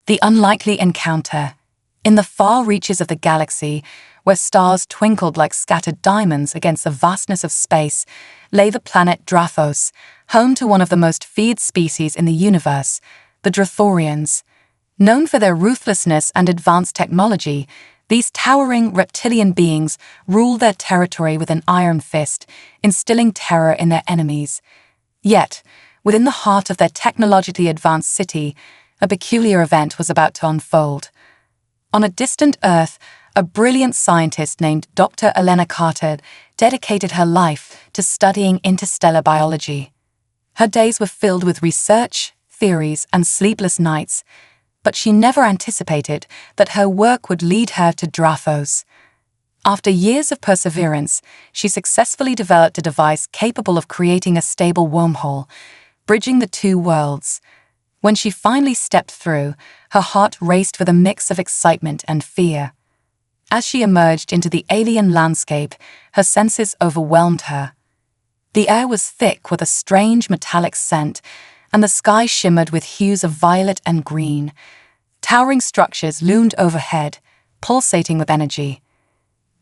The unlikely encounter. In the far reaches of the galaxy, where stars twinkled like scattered diamonds against the vastness of space, lay the planet Drathos, home to one of the most feared species in the universe, the Drathorians. Known for their ruthlessness and advanced technology, these towering reptilian beings rule their territory with an iron fist, instilling terror in their enemies. Yet, within the heart of their technologically advanced city, a peculiar event was about to unfold. On a distant Earth, a brilliant scientist named Dr. Elena Carter dedicated her life to studying interstellar biology. Her days were filled with research, theories, and sleepless nights, but she never anticipated that her work would lead her to Drathos. After years of perseverance, she successfully developed a device capable of creating a stable wormhole, bridging the two worlds. When she finally stepped through, her heart raced with a mix of excitement and fear. As she emerged into the alien landscape, her senses overwhelmed her. The air was thick with a strange metallic scent, and the sky shimmered with hues of violet and green. Towering structures loomed overhead, pulsating with energy.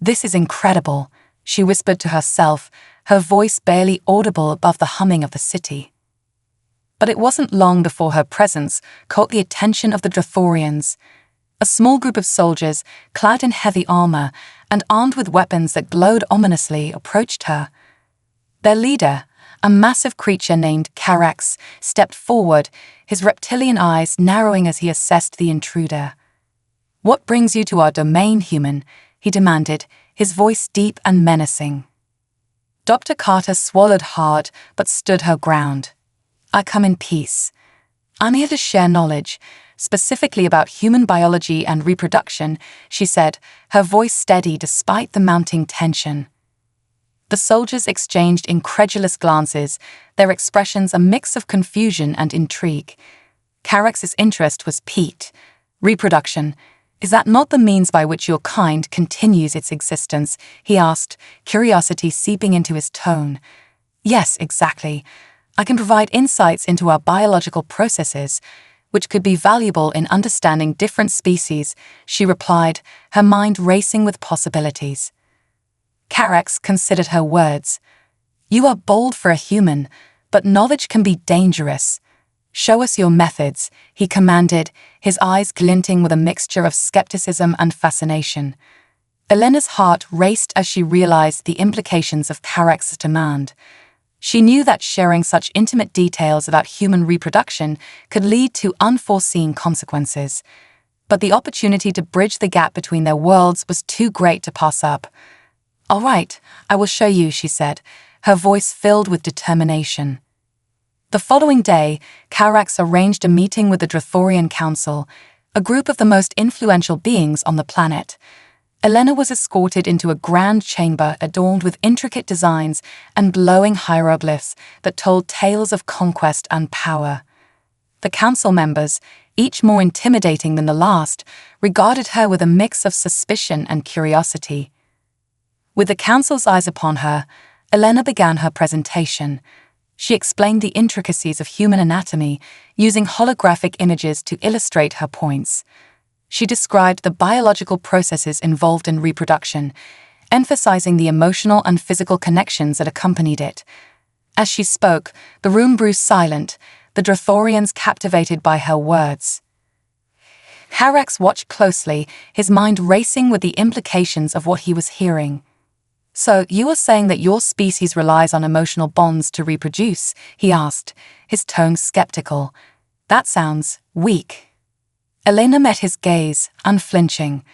"This is incredible," she whispered to herself, her voice barely audible above the humming of the city. But it wasn't long before her presence caught the attention of the Drathorians. A small group of soldiers, clad in heavy armor and armed with weapons that glowed ominously, approached her. Their leader, a massive creature named Quirks, stepped forward, his reptilian eyes narrowing as he assessed the intruder. "What brings you to our domain, human?" he demanded, his voice deep and menacing. Dr. Carter swallowed hard but stood her ground. "I come in peace. I'm here to share knowledge, specifically about human biology and reproduction," she said, her voice steady despite the mounting tension. The soldiers exchanged incredulous glances, their expressions a mix of confusion and intrigue. Quirks' interest was piqued. "Reproduction, is that not the means by which your kind continues its existence?" he asked, curiosity seeping into his tone. "Yes, exactly. I can provide insights into our biological processes, which could be valuable in understanding different species," she replied, her mind racing with possibilities. Quirks considered her words. "You are bold for a human, but knowledge can be dangerous. Show us your methods," he commanded, his eyes glinting with a mixture of skepticism and fascination. Elena's heart raced as she realized the implications of Quirks' demand. She knew that sharing such intimate details about human reproduction could lead to unforeseen consequences. But the opportunity to bridge the gap between their worlds was too great to pass up. "All right, I will show you," she said, her voice filled with determination. The following day, Quirks arranged a meeting with the Drathorian Council, a group of the most influential beings on the planet. Elena was escorted into a grand chamber adorned with intricate designs and glowing hieroglyphs that told tales of conquest and power. The council members, each more intimidating than the last, regarded her with a mix of suspicion and curiosity. With the council's eyes upon her, Elena began her presentation. She explained the intricacies of human anatomy, using holographic images to illustrate her points. She described the biological processes involved in reproduction, emphasizing the emotional and physical connections that accompanied it. As she spoke, the room grew silent, the Drathorians captivated by her words. Quirks watched closely, his mind racing with the implications of what he was hearing. "So, you are saying that your species relies on emotional bonds to reproduce?" he asked, his tone skeptical. "That sounds weak." Elena met his gaze, unflinching.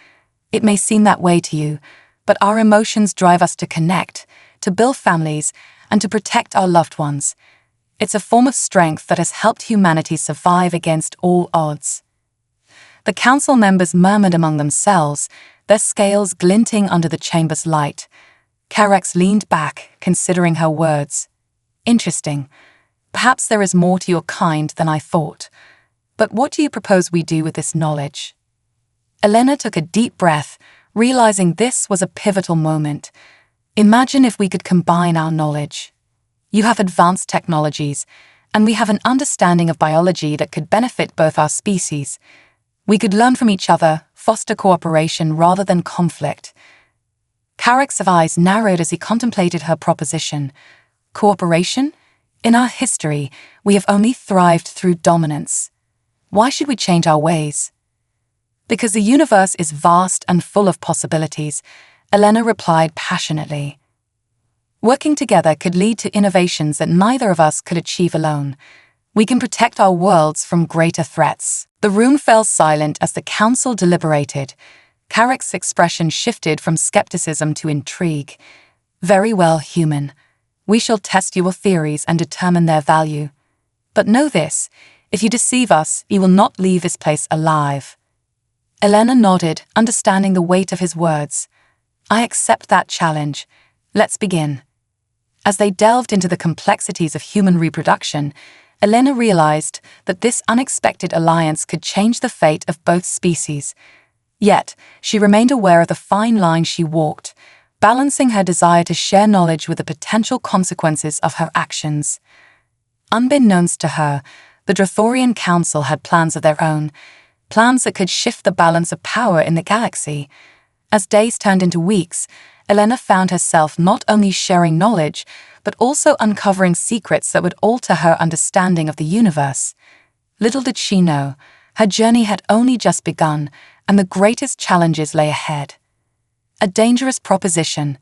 "It may seem that way to you, but our emotions drive us to connect, to build families, and to protect our loved ones. It's a form of strength that has helped humanity survive against all odds." The council members murmured among themselves, their scales glinting under the chamber's light. Quirks leaned back, considering her words. "Interesting. Perhaps there is more to your kind than I thought. But what do you propose we do with this knowledge?" Elena took a deep breath, realizing this was a pivotal moment. "Imagine if we could combine our knowledge. You have advanced technologies, and we have an understanding of biology that could benefit both our species. We could learn from each other, foster cooperation rather than conflict. Carrick's eyes narrowed as he contemplated her proposition. Cooperation? In our history, we have only thrived through dominance. Why should we change our ways? Because the universe is vast and full of possibilities, Elena replied passionately. Working together could lead to innovations that neither of us could achieve alone. We can protect our worlds from greater threats. The room fell silent as the council deliberated. Carrick's expression shifted from skepticism to intrigue. Very well, human. We shall test your theories and determine their value. But know this, if you deceive us, you will not leave this place alive. Elena nodded, understanding the weight of his words. I accept that challenge. Let's begin. As they delved into the complexities of human reproduction, Elena realized that this unexpected alliance could change the fate of both species. Yet, she remained aware of the fine line she walked, balancing her desire to share knowledge with the potential consequences of her actions. Unbeknownst to her, the Drathorian Council had plans of their own, plans that could shift the balance of power in the galaxy. As days turned into weeks, Elena found herself not only sharing knowledge, but also uncovering secrets that would alter her understanding of the universe. Little did she know, her journey had only just begun, and the greatest challenges lay ahead. A dangerous proposition.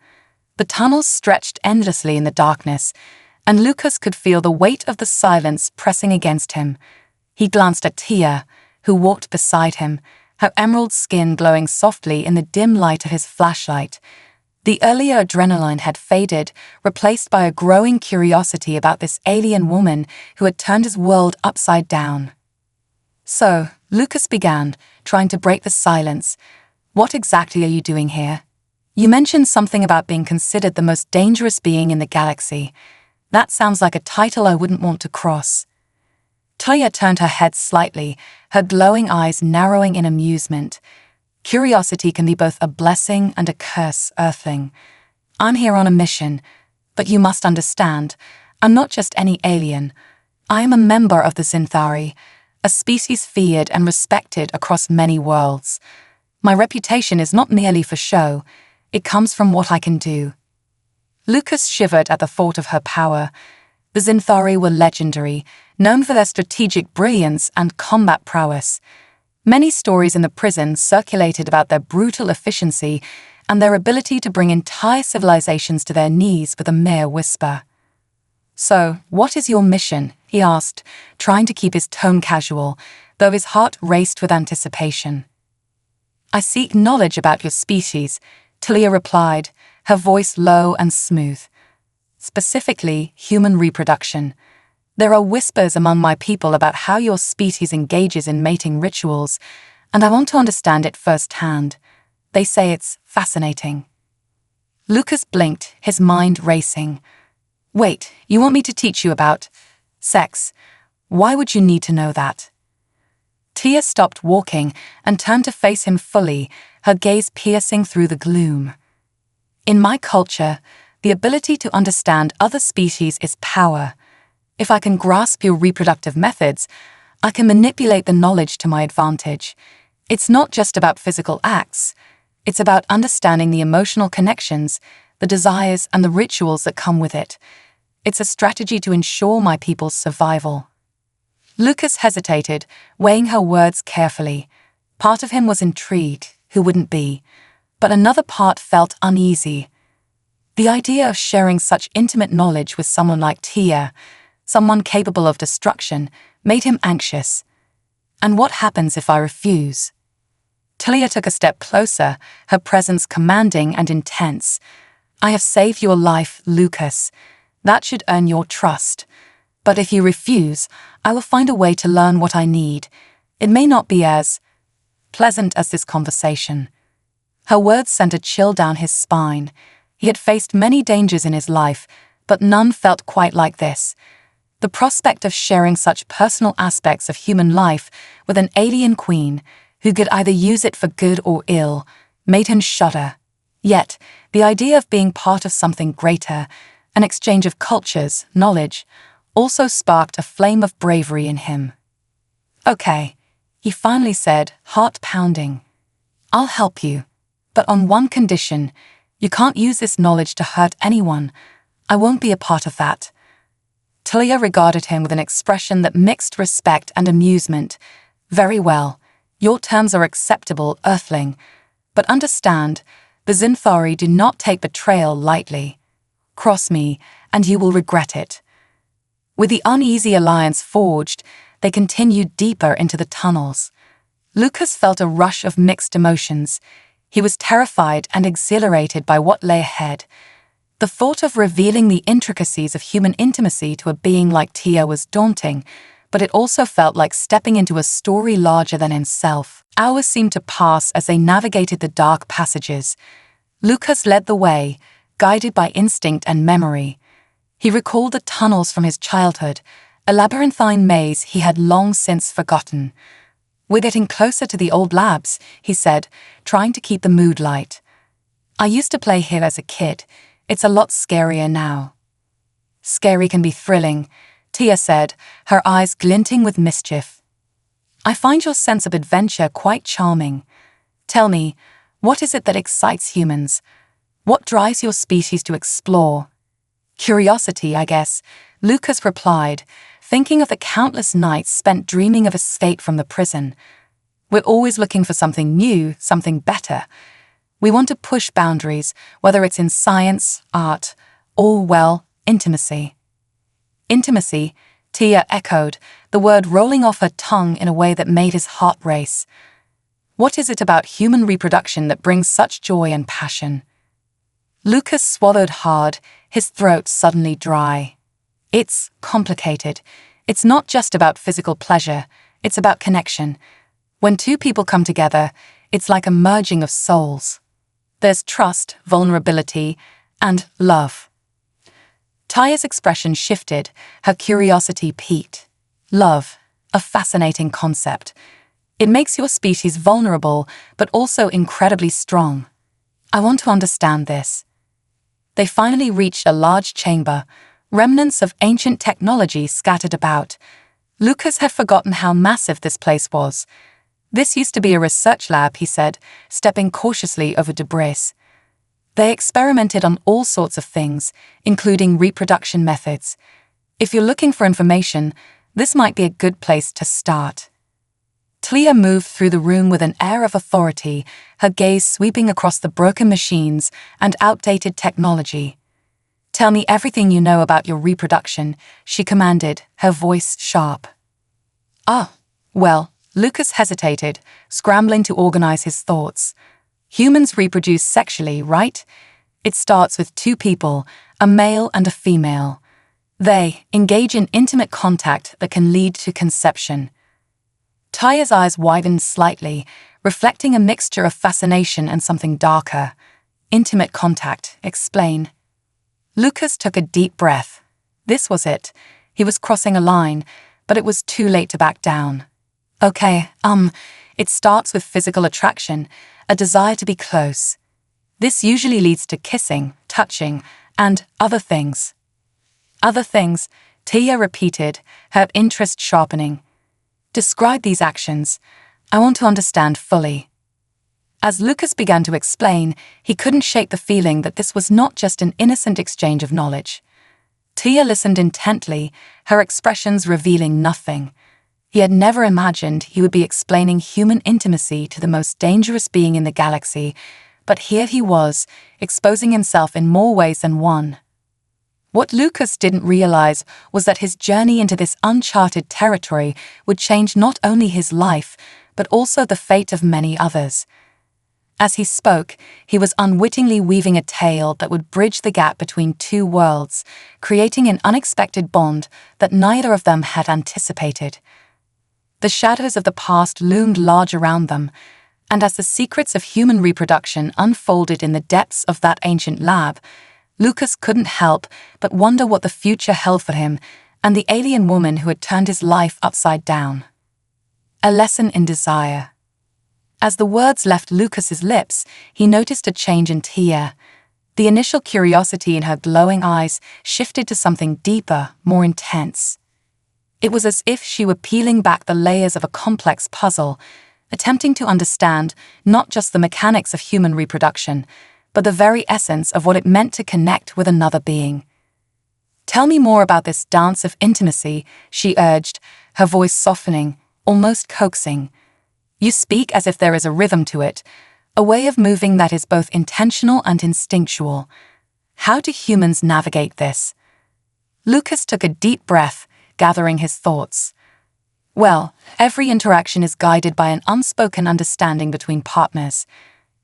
The tunnels stretched endlessly in the darkness, and Lucas could feel the weight of the silence pressing against him. He glanced at Tia, who walked beside him, her emerald skin glowing softly in the dim light of his flashlight. The earlier adrenaline had faded, replaced by a growing curiosity about this alien woman who had turned his world upside down. So, Lucas began, trying to break the silence. What exactly are you doing here? You mentioned something about being considered the most dangerous being in the galaxy. That sounds like a title I wouldn't want to cross. Tia turned her head slightly, her glowing eyes narrowing in amusement. Curiosity can be both a blessing and a curse, Earthling. I'm here on a mission, but you must understand, I'm not just any alien. I am a member of the Zinthari, a species feared and respected across many worlds. My reputation is not merely for show, it comes from what I can do. Lucas shivered at the thought of her power. The Zinthari were legendary, known for their strategic brilliance and combat prowess. Many stories in the prison circulated about their brutal efficiency and their ability to bring entire civilizations to their knees with a mere whisper. So, what is your mission? He asked, trying to keep his tone casual, though his heart raced with anticipation. I seek knowledge about your species, Talia replied, her voice low and smooth. Specifically, human reproduction. There are whispers among my people about how your species engages in mating rituals, and I want to understand it firsthand. They say it's fascinating. Lucas blinked, his mind racing. Wait, you want me to teach you about sex? Why would you need to know that? Tia stopped walking and turned to face him fully, her gaze piercing through the gloom. In my culture, the ability to understand other species is power. If I can grasp your reproductive methods, I can manipulate the knowledge to my advantage. It's not just about physical acts. It's about understanding the emotional connections, the desires, and the rituals that come with it. It's a strategy to ensure my people's survival. Lucas hesitated, weighing her words carefully. Part of him was intrigued, who wouldn't be? But another part felt uneasy. The idea of sharing such intimate knowledge with someone like Tia, someone capable of destruction, made him anxious. And what happens if I refuse? Talia took a step closer, her presence commanding and intense. I have saved your life, Lucas. That should earn your trust. But if you refuse, I will find a way to learn what I need. It may not be as pleasant as this conversation. Her words sent a chill down his spine. He had faced many dangers in his life, but none felt quite like this. The prospect of sharing such personal aspects of human life with an alien queen, who could either use it for good or ill, made him shudder. Yet, the idea of being part of something greater, an exchange of cultures, knowledge, also sparked a flame of bravery in him. Okay, he finally said, heart pounding. "I'll help you, but on one condition. You can't use this knowledge to hurt anyone. I won't be a part of that." Talia regarded him with an expression that mixed respect and amusement. "Very well. Your terms are acceptable, Earthling. But understand, the Zinthari do not take betrayal lightly. Cross me, and you will regret it." With the uneasy alliance forged, they continued deeper into the tunnels. Lucas felt a rush of mixed emotions. He was terrified and exhilarated by what lay ahead. The thought of revealing the intricacies of human intimacy to a being like Tia was daunting, but it also felt like stepping into a story larger than himself. Hours seemed to pass as they navigated the dark passages. Lucas led the way, guided by instinct and memory. He recalled the tunnels from his childhood, a labyrinthine maze he had long since forgotten. "We're getting closer to the old labs," he said, trying to keep the mood light. "I used to play here as a kid. It's a lot scarier now." "Scary can be thrilling," Tia said, her eyes glinting with mischief. "I find your sense of adventure quite charming. Tell me, what is it that excites humans? What drives your species to explore?" "Curiosity, I guess," Lucas replied, thinking of the countless nights spent dreaming of escape from the prison. "We're always looking for something new, something better. We want to push boundaries, whether it's in science, art, or, well, intimacy." "Intimacy," Tia echoed, the word rolling off her tongue in a way that made his heart race. "What is it about human reproduction that brings such joy and passion?" Lucas swallowed hard, his throat suddenly dry. "It's complicated. It's not just about physical pleasure, it's about connection. When two people come together, it's like a merging of souls. There's trust, vulnerability, and love." Taya's expression shifted, her curiosity piqued. Love, a fascinating concept. It makes your species vulnerable, but also incredibly strong. "I want to understand this." They finally reached a large chamber, remnants of ancient technology scattered about. Lucas had forgotten how massive this place was. "This used to be a research lab," he said, stepping cautiously over debris. They experimented on all sorts of things, including reproduction methods. If you're looking for information, this might be a good place to start. Talia moved through the room with an air of authority, her gaze sweeping across the broken machines and outdated technology. "Tell me everything you know about your reproduction," she commanded, her voice sharp. Well, Lucas hesitated, scrambling to organize his thoughts. "Humans reproduce sexually, right? It starts with two people, a male and a female. They engage in intimate contact that can lead to conception." Taya's eyes widened slightly, reflecting a mixture of fascination and something darker. "Intimate contact, explain." Lucas took a deep breath. This was it. He was crossing a line, but it was too late to back down. "Okay, it starts with physical attraction, a desire to be close. This usually leads to kissing, touching, and other things." "Other things," Tia repeated, her interest sharpening. "Describe these actions. I want to understand fully." As Lucas began to explain, he couldn't shake the feeling that this was not just an innocent exchange of knowledge. Tia listened intently, her expressions revealing nothing. He had never imagined he would be explaining human intimacy to the most dangerous being in the galaxy, but here he was, exposing himself in more ways than one. What Lucas didn't realize was that his journey into this uncharted territory would change not only his life, but also the fate of many others. As he spoke, he was unwittingly weaving a tale that would bridge the gap between two worlds, creating an unexpected bond that neither of them had anticipated. The shadows of the past loomed large around them, and as the secrets of human reproduction unfolded in the depths of that ancient lab, Lucas couldn't help but wonder what the future held for him and the alien woman who had turned his life upside down. A lesson in desire. As the words left Lucas's lips, he noticed a change in Tia. The initial curiosity in her glowing eyes shifted to something deeper, more intense. It was as if she were peeling back the layers of a complex puzzle, attempting to understand not just the mechanics of human reproduction, but the very essence of what it meant to connect with another being. "Tell me more about this dance of intimacy," she urged, her voice softening, almost coaxing. "You speak as if there is a rhythm to it, a way of moving that is both intentional and instinctual. How do humans navigate this?" Lucas took a deep breath, gathering his thoughts. "Well, every interaction is guided by an unspoken understanding between partners.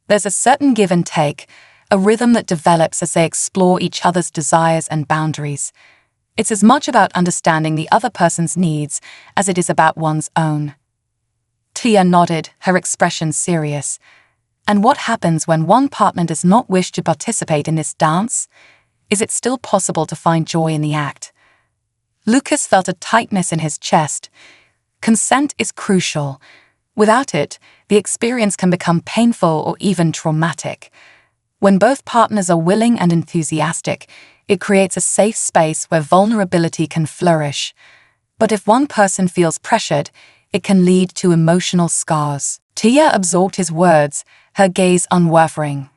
There's a certain give and take, a rhythm that develops as they explore each other's desires and boundaries. It's as much about understanding the other person's needs as it is about one's own." Tia nodded, her expression serious. "And what happens when one partner does not wish to participate in this dance? Is it still possible to find joy in the act?" Lucas felt a tightness in his chest. Consent is crucial. Without it, the experience can become painful or even traumatic. When both partners are willing and enthusiastic, it creates a safe space where vulnerability can flourish. But if one person feels pressured, it can lead to emotional scars. Tia absorbed his words, her gaze unwavering.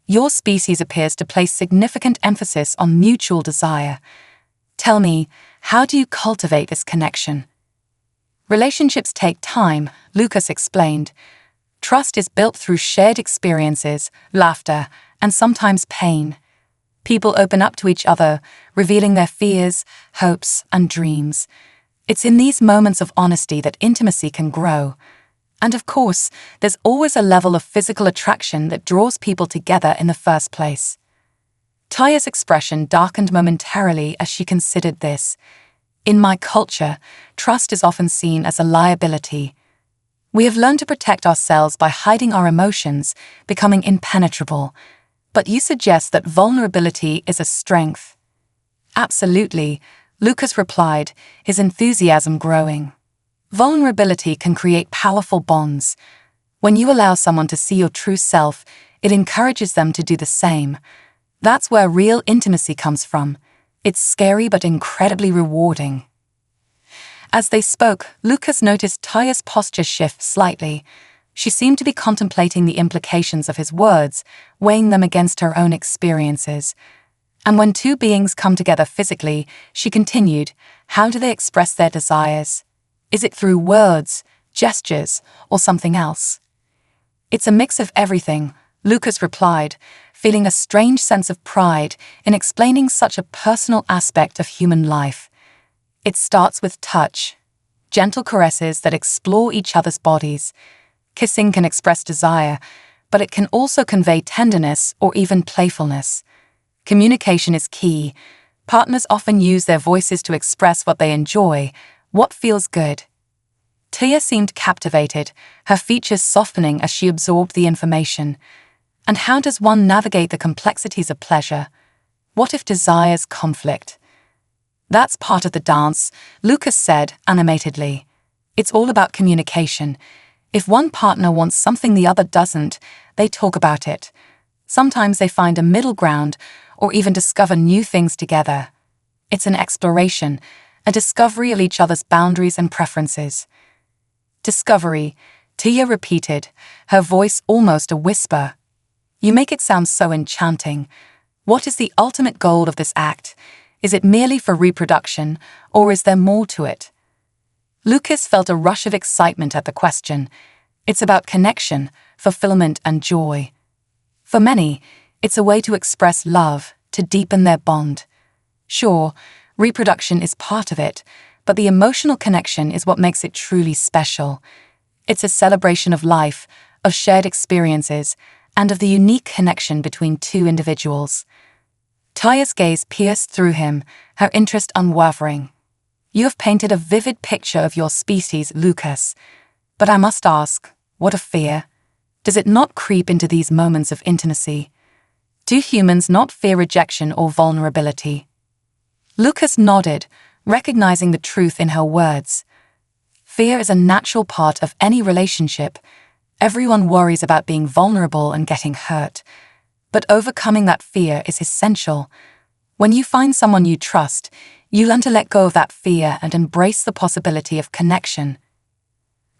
"Your species appears to place significant emphasis on mutual desire. Tell me, how do you cultivate this connection?" "Relationships take time," Lucas explained. "Trust is built through shared experiences, laughter, and sometimes pain. People open up to each other, revealing their fears, hopes, and dreams. It's in these moments of honesty that intimacy can grow. And of course, there's always a level of physical attraction that draws people together in the first place." Taya's expression darkened momentarily as she considered this. "In my culture, trust is often seen as a liability. We have learned to protect ourselves by hiding our emotions, becoming impenetrable. But you suggest that vulnerability is a strength." "Absolutely," Lucas replied, his enthusiasm growing. "Vulnerability can create powerful bonds. When you allow someone to see your true self, it encourages them to do the same. That's where real intimacy comes from. It's scary but incredibly rewarding." As they spoke, Lucas noticed Taya's posture shift slightly. She seemed to be contemplating the implications of his words, weighing them against her own experiences. And when two beings come together physically, she continued, "How do they express their desires? Is it through words, gestures, or something else?" "It's a mix of everything," Lucas replied, feeling a strange sense of pride in explaining such a personal aspect of human life. "It starts with touch, gentle caresses that explore each other's bodies. Kissing can express desire, but it can also convey tenderness or even playfulness. Communication is key. Partners often use their voices to express what they enjoy, what feels good." Tia seemed captivated, her features softening as she absorbed the information. "And how does one navigate the complexities of pleasure? What if desires conflict?" "That's part of the dance," Lucas said animatedly. "It's all about communication. If one partner wants something the other doesn't, they talk about it. Sometimes they find a middle ground or even discover new things together. It's an exploration, a discovery of each other's boundaries and preferences." "Discovery," Tia repeated, her voice almost a whisper. "You make it sound so enchanting. What is the ultimate goal of this act? Is it merely for reproduction, or is there more to it?" Lucas felt a rush of excitement at the question. It's about connection, fulfillment, and joy. For many, it's a way to express love, to deepen their bond. Sure, reproduction is part of it, but the emotional connection is what makes it truly special. It's a celebration of life, of shared experiences, and of the unique connection between two individuals. Taya's gaze pierced through him, her interest unwavering. "You have painted a vivid picture of your species, Lucas. But I must ask, what of fear? Does it not creep into these moments of intimacy? Do humans not fear rejection or vulnerability?" Lucas nodded, recognizing the truth in her words. Fear is a natural part of any relationship. Everyone worries about being vulnerable and getting hurt. But overcoming that fear is essential. When you find someone you trust, You learn to let go of that fear and embrace the possibility of connection.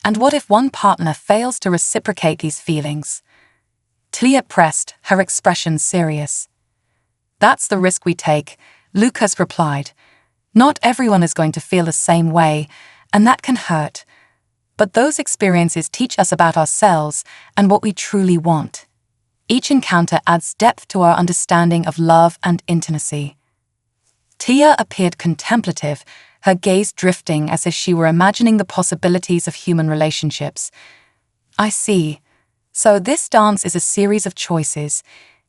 And what if one partner fails to reciprocate these feelings? Talia pressed, her expression serious. That's the risk we take, Lucas replied. Not everyone is going to feel the same way, and that can hurt. But those experiences teach us about ourselves and what we truly want. Each encounter adds depth to our understanding of love and intimacy. Tia appeared contemplative, her gaze drifting as if she were imagining the possibilities of human relationships. I see. So this dance is a series of choices,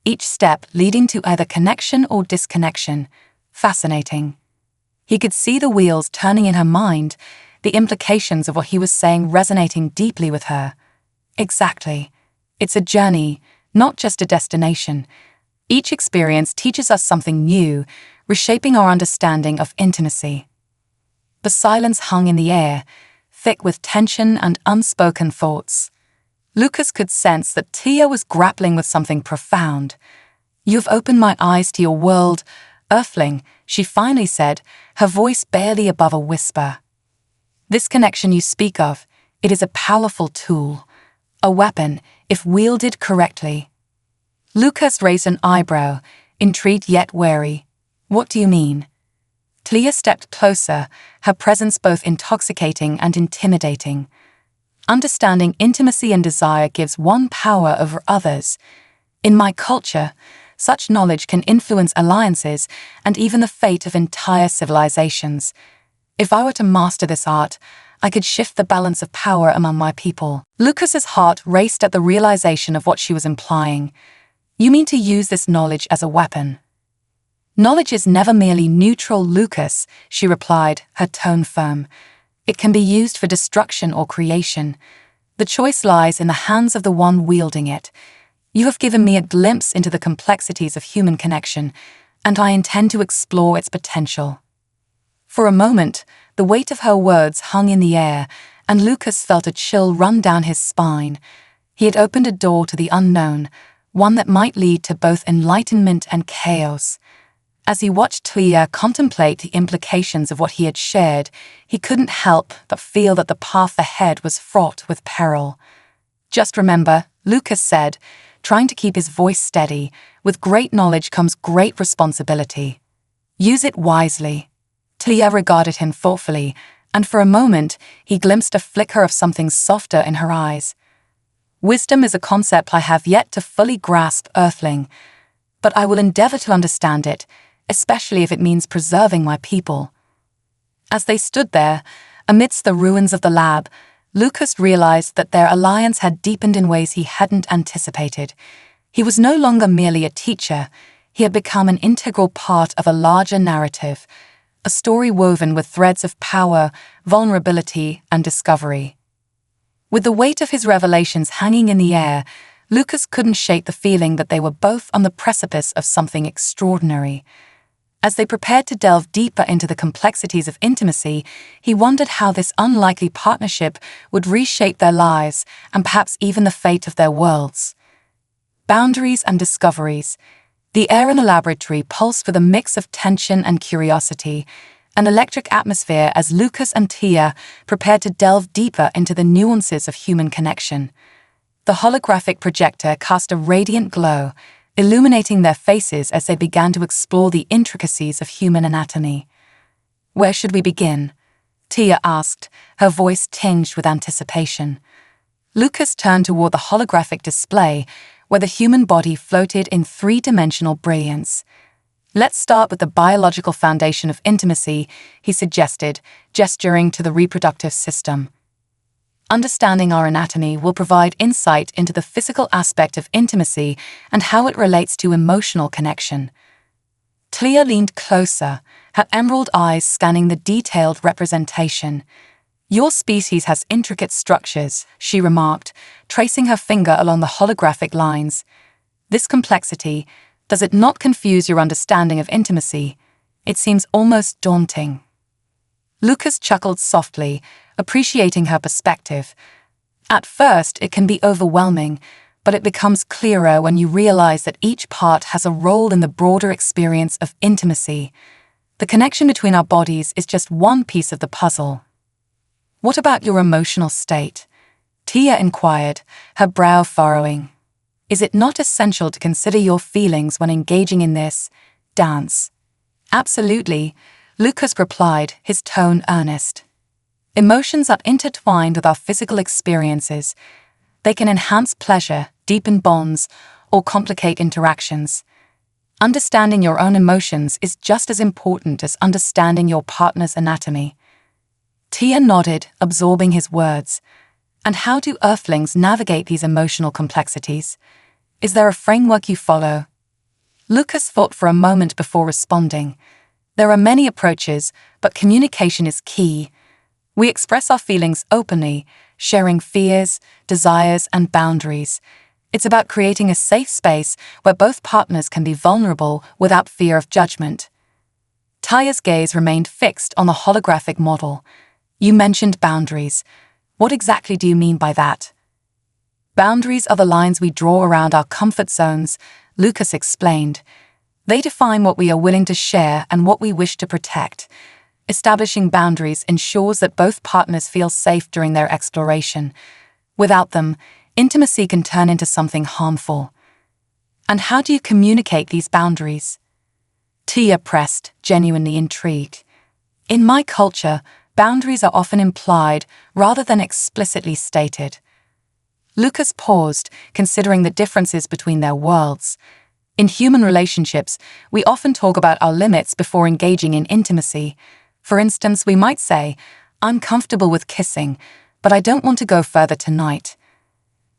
each step leading to either connection or disconnection. Fascinating. He could see the wheels turning in her mind, the implications of what he was saying resonating deeply with her. Exactly. It's a journey, not just a destination. Each experience teaches us something new, reshaping our understanding of intimacy. The silence hung in the air, thick with tension and unspoken thoughts. Lucas could sense that Tia was grappling with something profound. You've opened my eyes to your world, Earthling, she finally said, her voice barely above a whisper. This connection you speak of, it is a powerful tool, a weapon, if wielded correctly. Lucas raised an eyebrow, intrigued yet wary. What do you mean? Talia stepped closer, her presence both intoxicating and intimidating. Understanding intimacy and desire gives one power over others. In my culture, such knowledge can influence alliances and even the fate of entire civilizations. If I were to master this art, I could shift the balance of power among my people. Lucas's heart raced at the realization of what she was implying. You mean to use this knowledge as a weapon? Knowledge is never merely neutral, Lucas, she replied, her tone firm. It can be used for destruction or creation. The choice lies in the hands of the one wielding it. You have given me a glimpse into the complexities of human connection, and I intend to explore its potential. For a moment, the weight of her words hung in the air, and Lucas felt a chill run down his spine. He had opened a door to the unknown, one that might lead to both enlightenment and chaos. As he watched Talia contemplate the implications of what he had shared, he couldn't help but feel that the path ahead was fraught with peril. Just remember, Lucas said, trying to keep his voice steady, with great knowledge comes great responsibility. Use it wisely. Talia regarded him thoughtfully, and for a moment he glimpsed a flicker of something softer in her eyes. Wisdom is a concept I have yet to fully grasp, Earthling, but I will endeavor to understand it, especially if it means preserving my people. As they stood there, amidst the ruins of the lab, Lucas realized that their alliance had deepened in ways he hadn't anticipated. He was no longer merely a teacher, he had become an integral part of a larger narrative, a story woven with threads of power, vulnerability, and discovery. With the weight of his revelations hanging in the air, Lucas couldn't shake the feeling that they were both on the precipice of something extraordinary. As they prepared to delve deeper into the complexities of intimacy, he wondered how this unlikely partnership would reshape their lives and perhaps even the fate of their worlds. Boundaries and discoveries. The air in the laboratory pulsed with a mix of tension and curiosity, an electric atmosphere as Lucas and Tia prepared to delve deeper into the nuances of human connection. The holographic projector cast a radiant glow, illuminating their faces as they began to explore the intricacies of human anatomy. Where should we begin? Tia asked, her voice tinged with anticipation. Lucas turned toward the holographic display, where the human body floated in three-dimensional brilliance. Let's start with the biological foundation of intimacy, he suggested, gesturing to the reproductive system. Understanding our anatomy will provide insight into the physical aspect of intimacy and how it relates to emotional connection. Talia leaned closer, her emerald eyes scanning the detailed representation. Your species has intricate structures, she remarked, tracing her finger along the holographic lines. This complexity, does it not confuse your understanding of intimacy? It seems almost daunting. Lucas chuckled softly, appreciating her perspective. At first, it can be overwhelming, but it becomes clearer when you realize that each part has a role in the broader experience of intimacy. The connection between our bodies is just one piece of the puzzle. What about your emotional state? Tia inquired, her brow furrowing. Is it not essential to consider your feelings when engaging in this dance? Absolutely, Lucas replied, his tone earnest. Emotions are intertwined with our physical experiences. They can enhance pleasure, deepen bonds, or complicate interactions. Understanding your own emotions is just as important as understanding your partner's anatomy. Tia nodded, absorbing his words. And how do Earthlings navigate these emotional complexities? Is there a framework you follow? Lucas thought for a moment before responding. There are many approaches, but communication is key. We express our feelings openly, sharing fears, desires, and boundaries. It's about creating a safe space where both partners can be vulnerable without fear of judgment. Tia's gaze remained fixed on the holographic model. You mentioned boundaries. What exactly do you mean by that? Boundaries are the lines we draw around our comfort zones, Lucas explained. They define what we are willing to share and what we wish to protect. Establishing boundaries ensures that both partners feel safe during their exploration. Without them, intimacy can turn into something harmful. And how do you communicate these boundaries? Tia pressed, genuinely intrigued. In my culture, boundaries are often implied rather than explicitly stated. Lucas paused, considering the differences between their worlds. In human relationships, we often talk about our limits before engaging in intimacy. For instance, we might say, "I'm comfortable with kissing, but I don't want to go further tonight."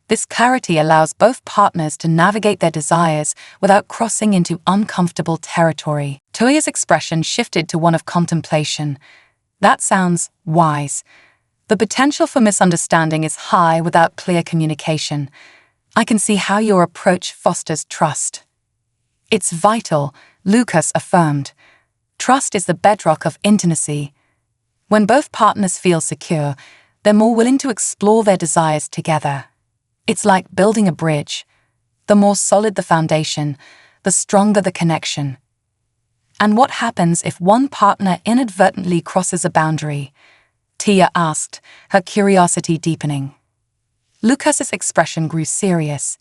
This clarity allows both partners to navigate their desires without crossing into uncomfortable territory. Tia's expression shifted to one of contemplation. That sounds wise. The potential for misunderstanding is high without clear communication. I can see how your approach fosters trust. It's vital, Lucas affirmed. Trust is the bedrock of intimacy. When both partners feel secure, they're more willing to explore their desires together. It's like building a bridge. The more solid the foundation, the stronger the connection. And what happens if one partner inadvertently crosses a boundary? Tia asked, her curiosity deepening. Lucas's expression grew serious.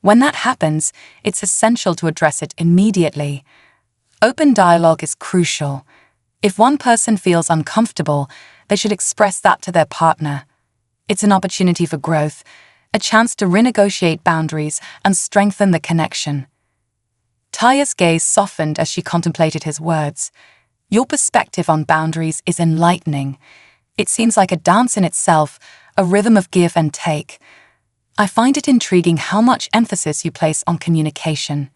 When that happens, it's essential to address it immediately. Open dialogue is crucial. If one person feels uncomfortable, they should express that to their partner. It's an opportunity for growth, a chance to renegotiate boundaries and strengthen the connection. Tia's gaze softened as she contemplated his words. Your perspective on boundaries is enlightening. It seems like a dance in itself, a rhythm of give and take. I find it intriguing how much emphasis you place on communication.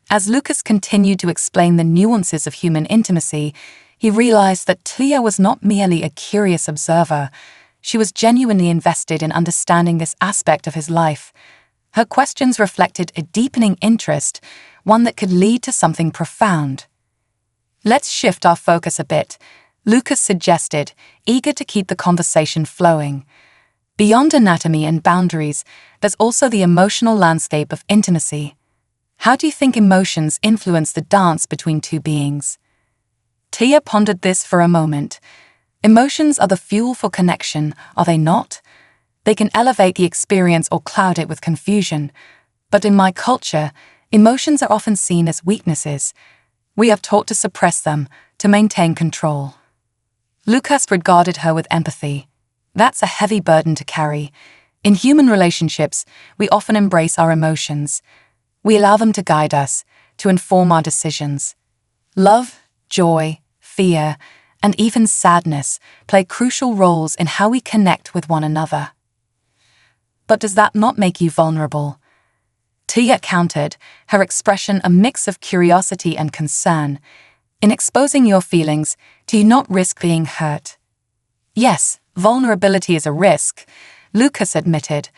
As Lucas continued to explain the nuances of human intimacy, he realized that Tia was not merely a curious observer. She was genuinely invested in understanding this aspect of his life. Her questions reflected a deepening interest, one that could lead to something profound. Let's shift our focus a bit, Lucas suggested, eager to keep the conversation flowing. Beyond anatomy and boundaries, there's also the emotional landscape of intimacy. How do you think emotions influence the dance between two beings? Tia pondered this for a moment. Emotions are the fuel for connection, are they not? They can elevate the experience or cloud it with confusion. But in my culture, emotions are often seen as weaknesses. We are taught to suppress them, to maintain control. Lucas regarded her with empathy. That's a heavy burden to carry. In human relationships, we often embrace our emotions. We allow them to guide us, to inform our decisions. Love, joy, fear, and even sadness play crucial roles in how we connect with one another. But does that not make you vulnerable? Tia countered, her expression a mix of curiosity and concern. In exposing your feelings, do you not risk being hurt? Yes, vulnerability is a risk, Lucas admitted,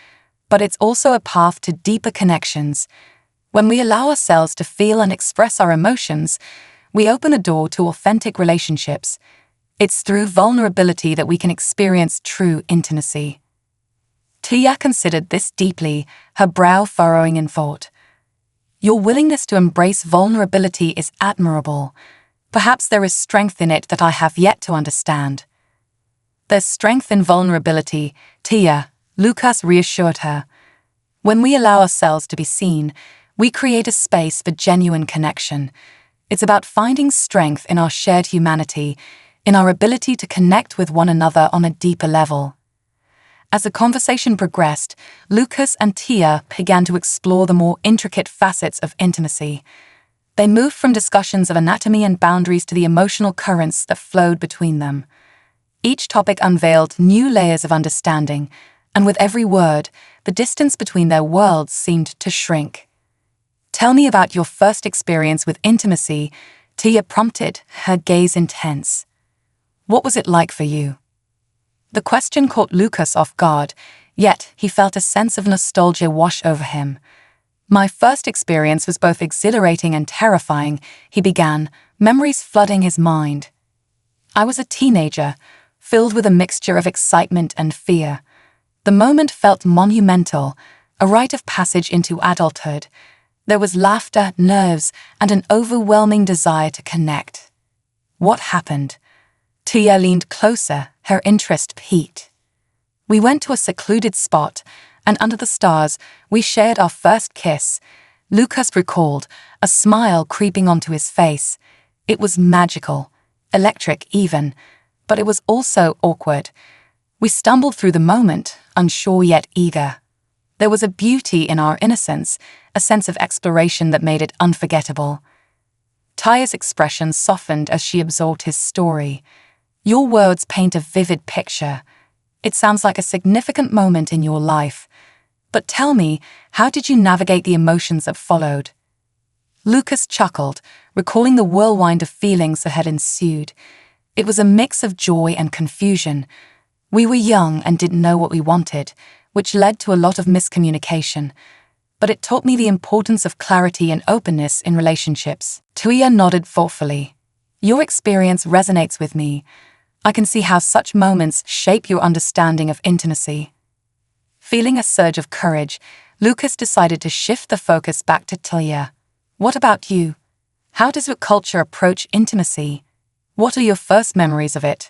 but it's also a path to deeper connections. When we allow ourselves to feel and express our emotions, we open a door to authentic relationships. It's through vulnerability that we can experience true intimacy. Tia considered this deeply, her brow furrowing in thought. Your willingness to embrace vulnerability is admirable. Perhaps there is strength in it that I have yet to understand. There's strength in vulnerability, Tia, Lucas reassured her. When we allow ourselves to be seen, we create a space for genuine connection. It's about finding strength in our shared humanity, in our ability to connect with one another on a deeper level. As the conversation progressed, Lucas and Tia began to explore the more intricate facets of intimacy. They moved from discussions of anatomy and boundaries to the emotional currents that flowed between them. Each topic unveiled new layers of understanding, and with every word, the distance between their worlds seemed to shrink. Tell me about your first experience with intimacy, Tia prompted, her gaze intense. What was it like for you? The question caught Lucas off guard, yet he felt a sense of nostalgia wash over him. My first experience was both exhilarating and terrifying, he began, memories flooding his mind. I was a teenager, filled with a mixture of excitement and fear. The moment felt monumental, a rite of passage into adulthood. There was laughter, nerves, and an overwhelming desire to connect. What happened? Tia leaned closer, her interest piqued. We went to a secluded spot, and under the stars, we shared our first kiss. Lucas recalled, a smile creeping onto his face. It was magical, electric even, but it was also awkward. We stumbled through the moment, unsure yet eager. There was a beauty in our innocence, a sense of exploration that made it unforgettable. Tia's expression softened as she absorbed his story. Your words paint a vivid picture. It sounds like a significant moment in your life. But tell me, how did you navigate the emotions that followed? Lucas chuckled, recalling the whirlwind of feelings that had ensued. It was a mix of joy and confusion. We were young and didn't know what we wanted, which led to a lot of miscommunication. But it taught me the importance of clarity and openness in relationships. Tia nodded thoughtfully. Your experience resonates with me. I can see how such moments shape your understanding of intimacy. Feeling a surge of courage, Lucas decided to shift the focus back to Tia. What about you? How does your culture approach intimacy? What are your first memories of it?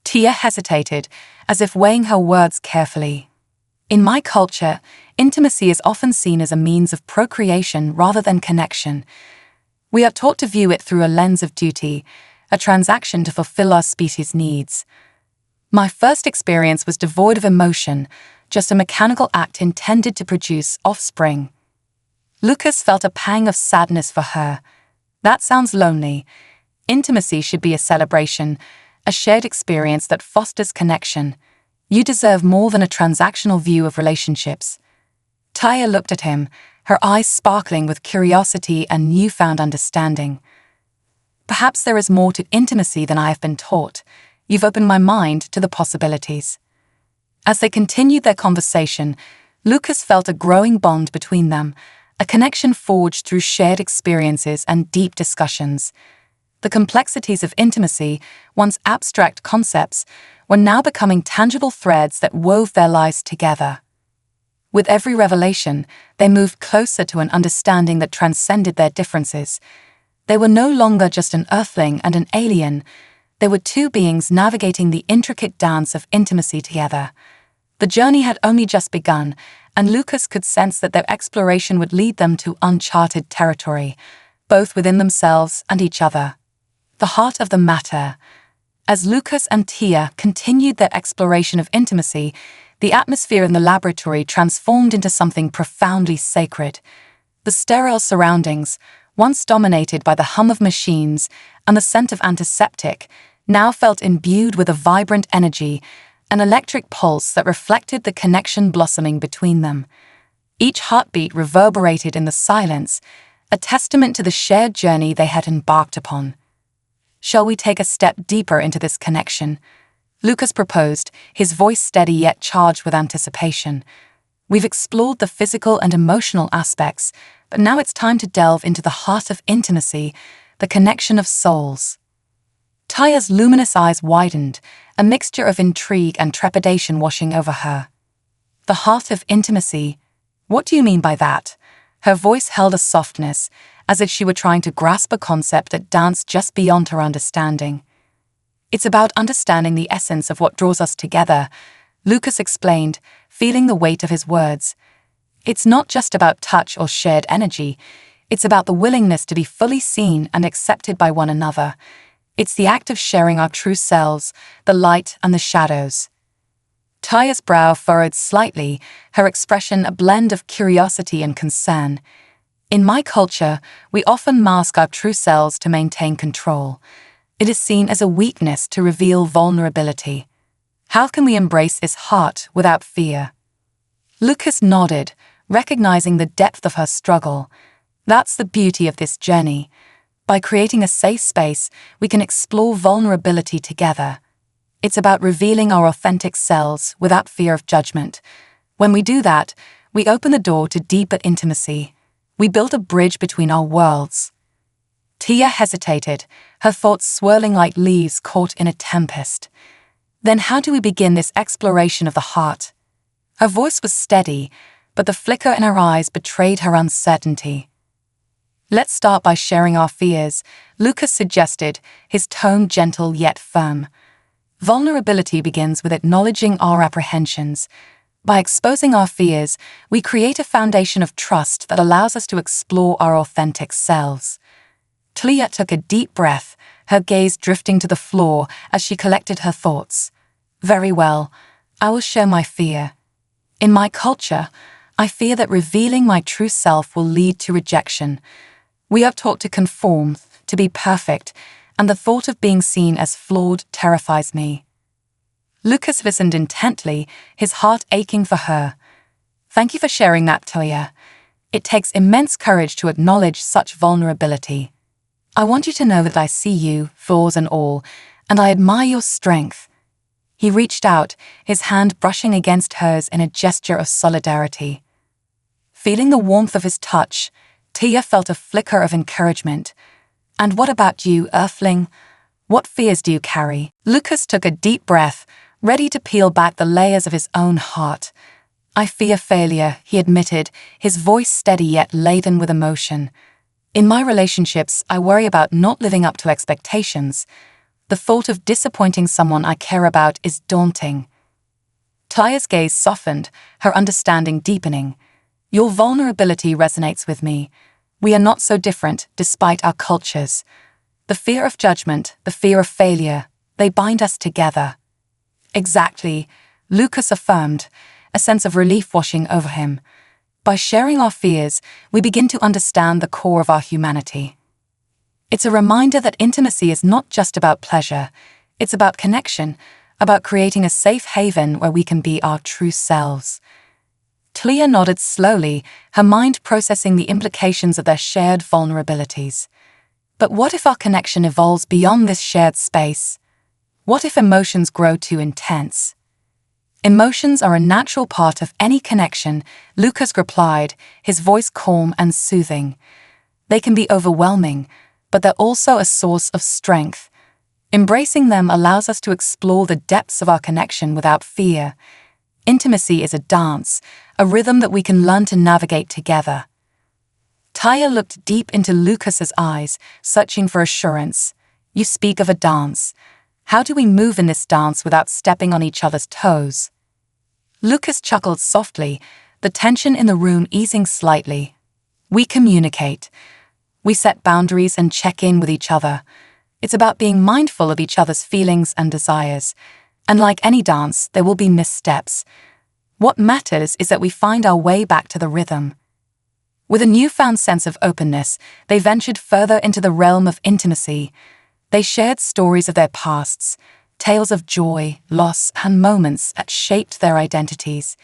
Tia hesitated, as if weighing her words carefully. In my culture, intimacy is often seen as a means of procreation rather than connection. We are taught to view it through a lens of duty, a transaction to fulfill our species' needs. My first experience was devoid of emotion, just a mechanical act intended to produce offspring. Lucas felt a pang of sadness for her. That sounds lonely. Intimacy should be a celebration, a shared experience that fosters connection. You deserve more than a transactional view of relationships. Tia looked at him, her eyes sparkling with curiosity and newfound understanding. Perhaps there is more to intimacy than I have been taught. You've opened my mind to the possibilities. As they continued their conversation, Lucas felt a growing bond between them, a connection forged through shared experiences and deep discussions. The complexities of intimacy, once abstract concepts, were now becoming tangible threads that wove their lives together. With every revelation, they moved closer to an understanding that transcended their differences. They were no longer just an Earthling and an alien. They were two beings navigating the intricate dance of intimacy together. The journey had only just begun, and Lucas could sense that their exploration would lead them to uncharted territory, both within themselves and each other. The heart of the matter. As Lucas and Tia continued their exploration of intimacy, the atmosphere in the laboratory transformed into something profoundly sacred. The sterile surroundings, once dominated by the hum of machines and the scent of antiseptic, now felt imbued with a vibrant energy, an electric pulse that reflected the connection blossoming between them. Each heartbeat reverberated in the silence, a testament to the shared journey they had embarked upon. Shall we take a step deeper into this connection? Lucas proposed, his voice steady yet charged with anticipation. We've explored the physical and emotional aspects, but now it's time to delve into the heart of intimacy, the connection of souls. Tia's luminous eyes widened, a mixture of intrigue and trepidation washing over her. The heart of intimacy? What do you mean by that? Her voice held a softness, as if she were trying to grasp a concept that danced just beyond her understanding. "It's about understanding the essence of what draws us together," Lucas explained, feeling the weight of his words. "It's not just about touch or shared energy. It's about the willingness to be fully seen and accepted by one another. It's the act of sharing our true selves, the light and the shadows." Taya's brow furrowed slightly, her expression a blend of curiosity and concern. "In my culture, we often mask our true selves to maintain control. It is seen as a weakness to reveal vulnerability. How can we embrace this heart without fear?" Lucas nodded, recognizing the depth of her struggle. "That's the beauty of this journey. By creating a safe space, we can explore vulnerability together. It's about revealing our authentic selves without fear of judgment. When we do that, we open the door to deeper intimacy. We build a bridge between our worlds." Tia hesitated, her thoughts swirling like leaves caught in a tempest. "Then how do we begin this exploration of the heart?" Her voice was steady, but the flicker in her eyes betrayed her uncertainty. "Let's start by sharing our fears," Lucas suggested, his tone gentle yet firm. "Vulnerability begins with acknowledging our apprehensions. By exposing our fears, we create a foundation of trust that allows us to explore our authentic selves." Talia took a deep breath, her gaze drifting to the floor as she collected her thoughts. "Very well, I will share my fear. In my culture, I fear that revealing my true self will lead to rejection. We are taught to conform, to be perfect, and the thought of being seen as flawed terrifies me." Lucas listened intently, his heart aching for her. "Thank you for sharing that, Talia. It takes immense courage to acknowledge such vulnerability. I want you to know that I see you, flaws and all, and I admire your strength." He reached out, his hand brushing against hers in a gesture of solidarity. Feeling the warmth of his touch, Tia felt a flicker of encouragement. "And what about you, Earthling? What fears do you carry?" Lucas took a deep breath, ready to peel back the layers of his own heart. "I fear failure," he admitted, his voice steady yet laden with emotion. "In my relationships, I worry about not living up to expectations. The thought of disappointing someone I care about is daunting." Taya's gaze softened, her understanding deepening. "Your vulnerability resonates with me. We are not so different, despite our cultures. The fear of judgment, the fear of failure, they bind us together." "Exactly," Lucas affirmed, a sense of relief washing over him. "By sharing our fears, we begin to understand the core of our humanity. It's a reminder that intimacy is not just about pleasure, it's about connection, about creating a safe haven where we can be our true selves." Talia nodded slowly, her mind processing the implications of their shared vulnerabilities. "But what if our connection evolves beyond this shared space? What if emotions grow too intense?" "Emotions are a natural part of any connection," Lucas replied, his voice calm and soothing. "They can be overwhelming, but they're also a source of strength. Embracing them allows us to explore the depths of our connection without fear. Intimacy is a dance, a rhythm that we can learn to navigate together." Taya looked deep into Lucas's eyes, searching for assurance. "You speak of a dance. How do we move in this dance without stepping on each other's toes?" Lucas chuckled softly, the tension in the room easing slightly. "We communicate. We set boundaries and check in with each other. It's about being mindful of each other's feelings and desires. And like any dance, there will be missteps. What matters is that we find our way back to the rhythm." With a newfound sense of openness, they ventured further into the realm of intimacy. They shared stories of their pasts, tales of joy, loss, and moments that shaped their identities.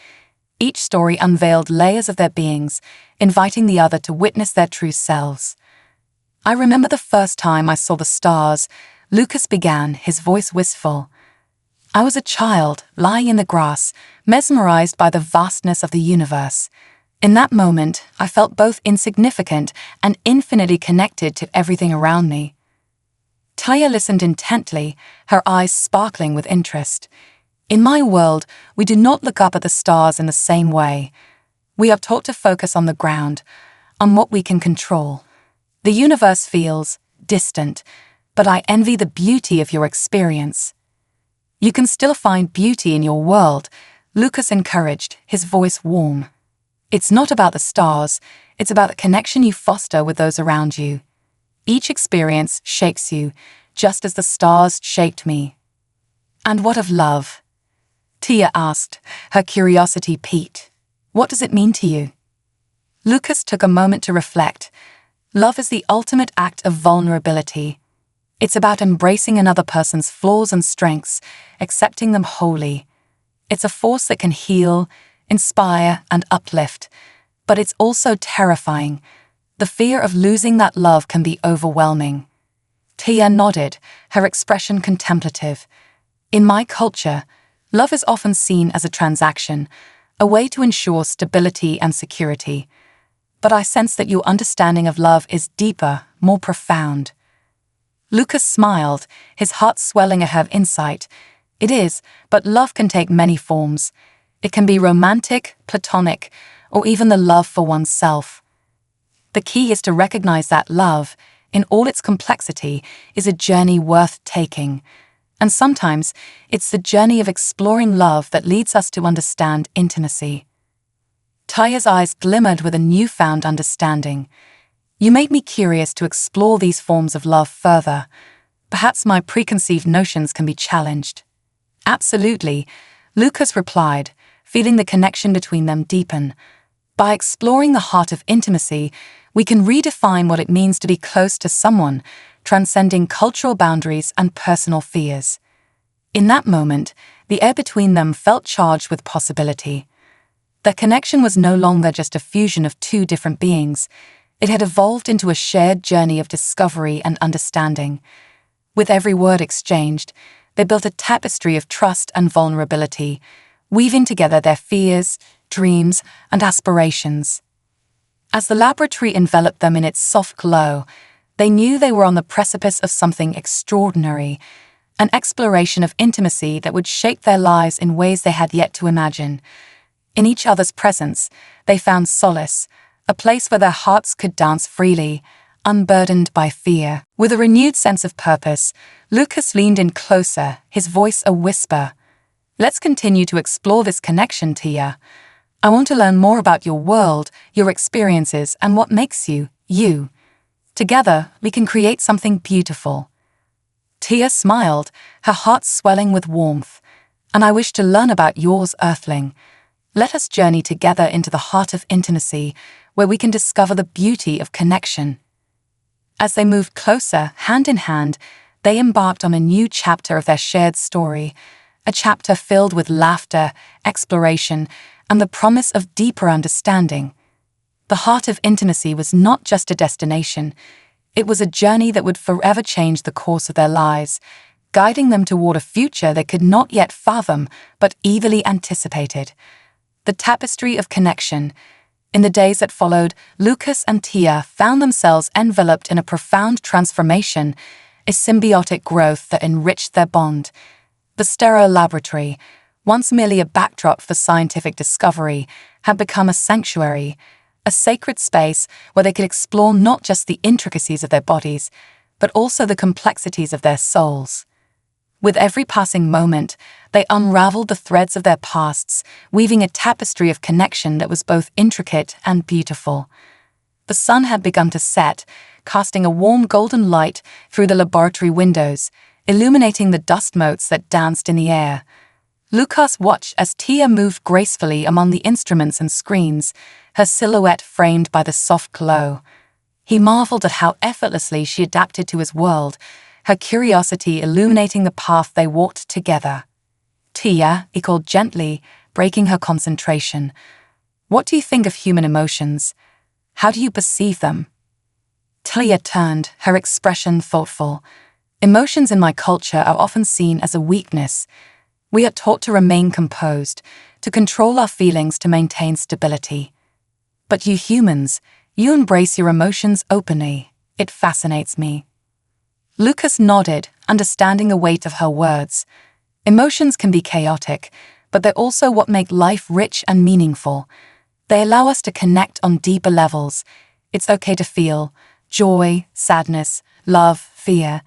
Each story unveiled layers of their beings, inviting the other to witness their true selves. "I remember the first time I saw the stars," Lucas began, his voice wistful. "I was a child, lying in the grass, mesmerized by the vastness of the universe. In that moment, I felt both insignificant and infinitely connected to everything around me." Taya listened intently, her eyes sparkling with interest. "In my world, we do not look up at the stars in the same way. We are taught to focus on the ground, on what we can control. The universe feels distant, but I envy the beauty of your experience. You can still find beauty in your world, Lucas encouraged, his voice warm. It's not about the stars, it's about the connection you foster with those around you. Each experience shapes you, just as the stars shaped me. And what of love? Tia asked, her curiosity piqued. What does it mean to you? Lucas took a moment to reflect. Love is the ultimate act of vulnerability. It's about embracing another person's flaws and strengths, accepting them wholly. It's a force that can heal, inspire, and uplift, but it's also terrifying. The fear of losing that love can be overwhelming. Tia nodded, her expression contemplative. In my culture, love is often seen as a transaction, a way to ensure stability and security. But I sense that your understanding of love is deeper, more profound. Lucas smiled, his heart swelling at her insight. It is, but love can take many forms. It can be romantic, platonic, or even the love for oneself. The key is to recognize that love, in all its complexity, is a journey worth taking. And sometimes, it's the journey of exploring love that leads us to understand intimacy. Tia's eyes glimmered with a newfound understanding. You made me curious to explore these forms of love further. Perhaps my preconceived notions can be challenged. Absolutely, Lucas replied, feeling the connection between them deepen. By exploring the heart of intimacy, we can redefine what it means to be close to someone, transcending cultural boundaries and personal fears. In that moment, the air between them felt charged with possibility. Their connection was no longer just a fusion of two different beings. It had evolved into a shared journey of discovery and understanding. With every word exchanged, they built a tapestry of trust and vulnerability, weaving together their fears, dreams, and aspirations. As the laboratory enveloped them in its soft glow, they knew they were on the precipice of something extraordinary, an exploration of intimacy that would shape their lives in ways they had yet to imagine. In each other's presence, they found solace, a place where their hearts could dance freely, unburdened by fear. With a renewed sense of purpose, Lucas leaned in closer, his voice a whisper. Let's continue to explore this connection, Tia. I want to learn more about your world, your experiences, and what makes you, you. Together, we can create something beautiful. Tia smiled, her heart swelling with warmth. And I wish to learn about yours, Earthling. Let us journey together into the heart of intimacy, where we can discover the beauty of connection. As they moved closer, hand in hand, they embarked on a new chapter of their shared story, a chapter filled with laughter, exploration, and the promise of deeper understanding. The heart of intimacy was not just a destination, it was a journey that would forever change the course of their lives, guiding them toward a future they could not yet fathom but eagerly anticipated. The tapestry of connection. In the days that followed, Lucas and Tia found themselves enveloped in a profound transformation, a symbiotic growth that enriched their bond. The sterile laboratory, once merely a backdrop for scientific discovery, had become a sanctuary, a sacred space where they could explore not just the intricacies of their bodies, but also the complexities of their souls. With every passing moment, they unraveled the threads of their pasts, weaving a tapestry of connection that was both intricate and beautiful. The sun had begun to set, casting a warm golden light through the laboratory windows, illuminating the dust motes that danced in the air. Lucas watched as Tia moved gracefully among the instruments and screens, her silhouette framed by the soft glow. He marveled at how effortlessly she adapted to his world, her curiosity illuminating the path they walked together. Tia, he called gently, breaking her concentration. What do you think of human emotions? How do you perceive them? Tia turned, her expression thoughtful. Emotions in my culture are often seen as a weakness. We are taught to remain composed, to control our feelings to maintain stability. But you humans, you embrace your emotions openly. It fascinates me. Lucas nodded, understanding the weight of her words. Emotions can be chaotic, but they're also what make life rich and meaningful. They allow us to connect on deeper levels. It's okay to feel, joy, sadness, love, fear.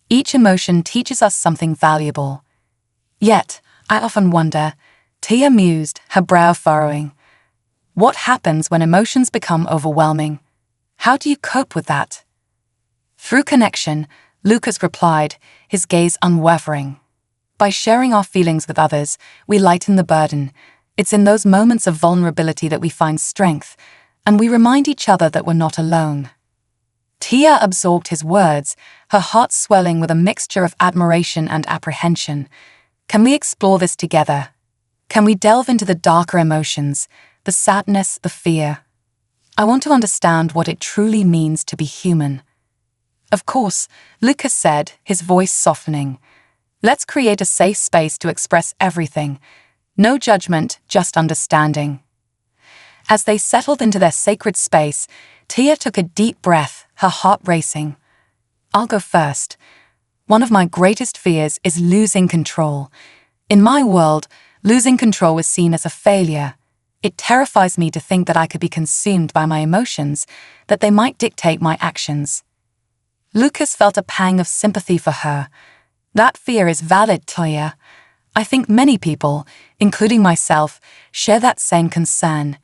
Each emotion teaches us something valuable. Yet, I often wonder, Tia mused, her brow furrowing, what happens when emotions become overwhelming? How do you cope with that? Through connection, Lucas replied, his gaze unwavering. By sharing our feelings with others, we lighten the burden. It's in those moments of vulnerability that we find strength, and we remind each other that we're not alone. Tia absorbed his words, her heart swelling with a mixture of admiration and apprehension. Can we explore this together? Can we delve into the darker emotions, the sadness, the fear? I want to understand what it truly means to be human. Of course, Lucas said, his voice softening. Let's create a safe space to express everything. No judgment, just understanding. As they settled into their sacred space, Tia took a deep breath, her heart racing. I'll go first. One of my greatest fears is losing control. In my world, losing control is seen as a failure. It terrifies me to think that I could be consumed by my emotions, that they might dictate my actions. Lucas felt a pang of sympathy for her. That fear is valid, Tia. I think many people, including myself, share that same concern.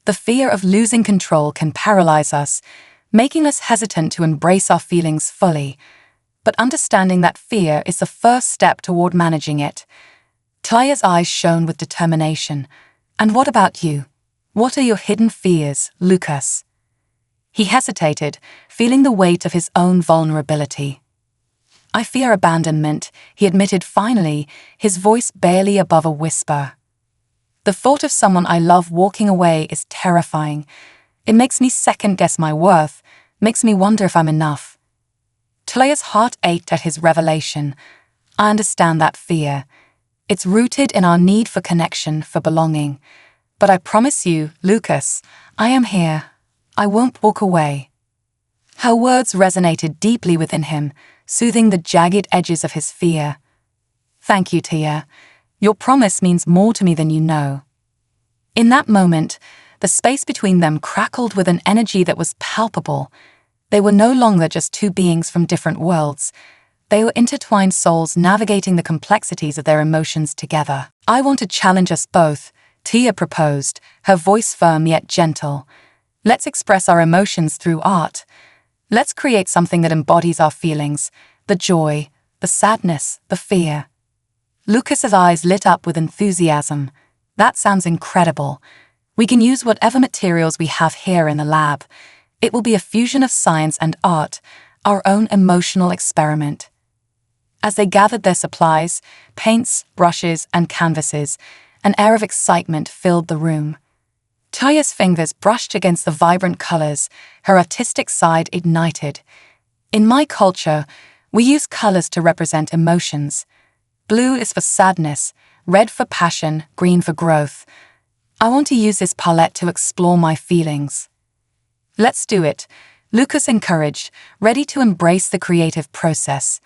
The fear of losing control can paralyze us, making us hesitant to embrace our feelings fully. But understanding that fear is the first step toward managing it. Tia's eyes shone with determination. And what about you? What are your hidden fears, Lucas? He hesitated, feeling the weight of his own vulnerability. I fear abandonment, he admitted finally, his voice barely above a whisper. The thought of someone I love walking away is terrifying. It makes me second-guess my worth, makes me wonder if I'm enough. Tia's heart ached at his revelation. I understand that fear. It's rooted in our need for connection, for belonging. But I promise you, Lucas, I am here. I won't walk away. Her words resonated deeply within him, soothing the jagged edges of his fear. Thank you, Tia. Your promise means more to me than you know. In that moment, the space between them crackled with an energy that was palpable. They were no longer just two beings from different worlds. They were intertwined souls navigating the complexities of their emotions together. I want to challenge us both, Tia proposed, her voice firm yet gentle. Let's express our emotions through art. Let's create something that embodies our feelings, the joy, the sadness, the fear. Lucas's eyes lit up with enthusiasm. That sounds incredible. We can use whatever materials we have here in the lab. It will be a fusion of science and art, our own emotional experiment. As they gathered their supplies, paints, brushes, and canvases, an air of excitement filled the room. Tia's fingers brushed against the vibrant colors, her artistic side ignited. In my culture, we use colors to represent emotions. Blue is for sadness, red for passion, green for growth. I want to use this palette to explore my feelings. Let's do it, Lucas encouraged, ready to embrace the creative process.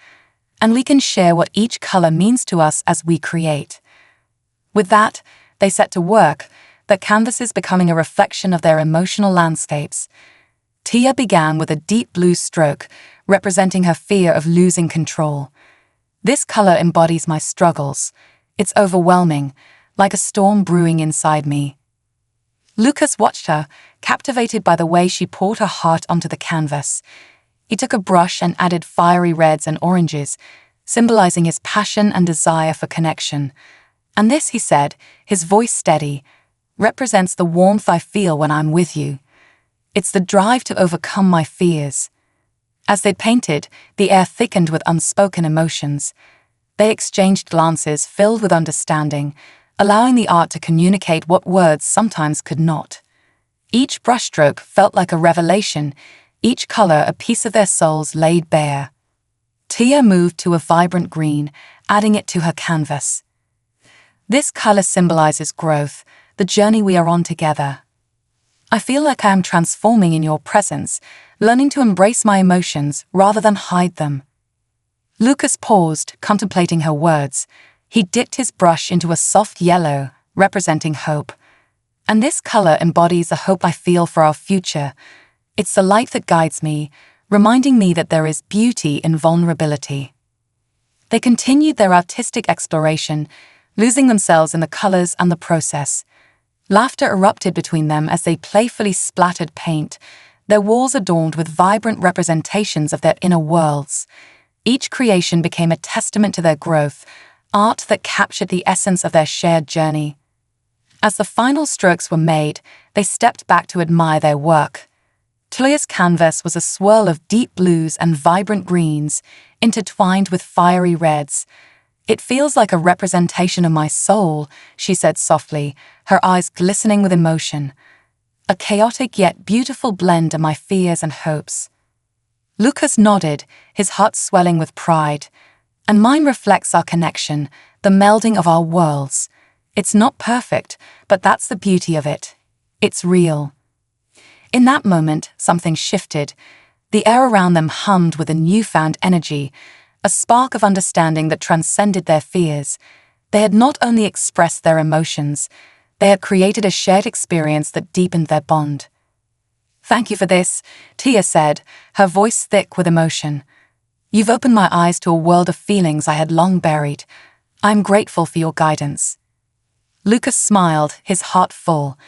And we can share what each color means to us as we create. With that, they set to work, their canvases becoming a reflection of their emotional landscapes. Tia began with a deep blue stroke, representing her fear of losing control. This color embodies my struggles. It's overwhelming, like a storm brewing inside me. Lucas watched her, captivated by the way she poured her heart onto the canvas. He took a brush and added fiery reds and oranges, symbolizing his passion and desire for connection. And this, he said, his voice steady, represents the warmth I feel when I'm with you. It's the drive to overcome my fears. As they painted, the air thickened with unspoken emotions. They exchanged glances filled with understanding, allowing the art to communicate what words sometimes could not. Each brushstroke felt like a revelation, each color a piece of their souls laid bare. Tia moved to a vibrant green, adding it to her canvas. This color symbolizes growth, the journey we are on together. I feel like I am transforming in your presence, learning to embrace my emotions rather than hide them. Lucas paused, contemplating her words. He dipped his brush into a soft yellow, representing hope. And this color embodies the hope I feel for our future. It's the light that guides me, reminding me that there is beauty in vulnerability. They continued their artistic exploration, losing themselves in the colors and the process. Laughter erupted between them as they playfully splattered paint, their walls adorned with vibrant representations of their inner worlds. Each creation became a testament to their growth, art that captured the essence of their shared journey. As the final strokes were made, they stepped back to admire their work. Tulia's canvas was a swirl of deep blues and vibrant greens, intertwined with fiery reds. "It feels like a representation of my soul," she said softly, her eyes glistening with emotion. "A chaotic yet beautiful blend of my fears and hopes." Lucas nodded, his heart swelling with pride. "And mine reflects our connection, the melding of our worlds. It's not perfect, but that's the beauty of it. It's real." In that moment, something shifted. The air around them hummed with a newfound energy, a spark of understanding that transcended their fears. They had not only expressed their emotions, they had created a shared experience that deepened their bond. "Thank you for this," Tia said, her voice thick with emotion. "You've opened my eyes to a world of feelings I had long buried. I'm grateful for your guidance." Lucas smiled, his heart full.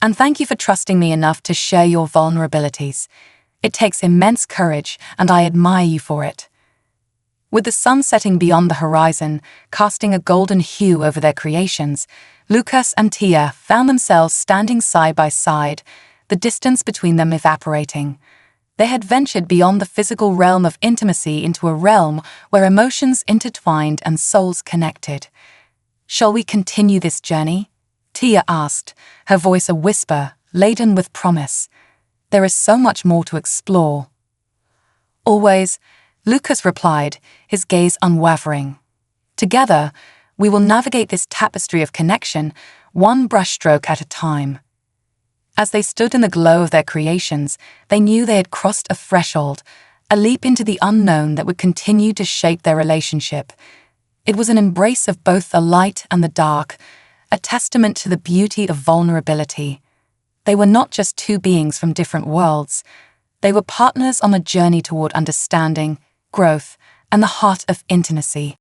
"And thank you for trusting me enough to share your vulnerabilities. It takes immense courage, and I admire you for it." With the sun setting beyond the horizon, casting a golden hue over their creations, Lucas and Tia found themselves standing side by side, the distance between them evaporating. They had ventured beyond the physical realm of intimacy into a realm where emotions intertwined and souls connected. "Shall we continue this journey?" Tia asked, her voice a whisper, laden with promise. "There is so much more to explore." "Always," Lucas replied, his gaze unwavering. "Together, we will navigate this tapestry of connection, one brushstroke at a time." As they stood in the glow of their creations, they knew they had crossed a threshold, a leap into the unknown that would continue to shape their relationship. It was an embrace of both the light and the dark, a testament to the beauty of vulnerability. They were not just two beings from different worlds. They were partners on a journey toward understanding, growth, and the heart of intimacy.